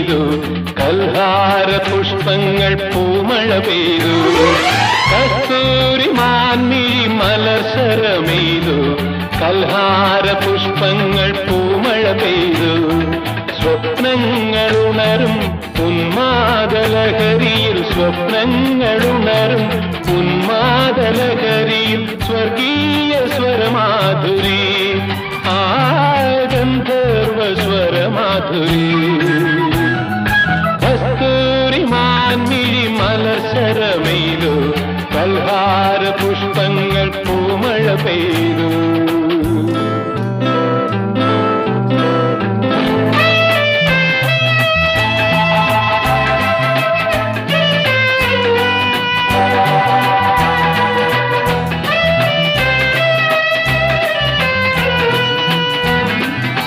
പെയ്തു, കൽഹാര പുഷ്പങ്ങൾ പൂമഴ പെയ്തു. കസ്തൂരി മാൻമിഴി മലർസരമെയ്തു, കൽഹാര പുഷ്പങ്ങൾ പൂമഴ പെയ്തു. സ്വപ്നങ്ങളുണരും ഉന്മാദലഹരിയിൽ, സ്വപ്നങ്ങളുണരും ഉന്മാദലഹരിയിൽ സ്വർഗീയ സ്വരമാധുരി, ആ ഗന്ധർവ സ്വരമാധുരി. കസ്തൂരി മാൻമിഴി മലർസരമെയ്തു, കൽഹാര പുഷ്പങ്ങൾ പൂമഴ പെയ്തു.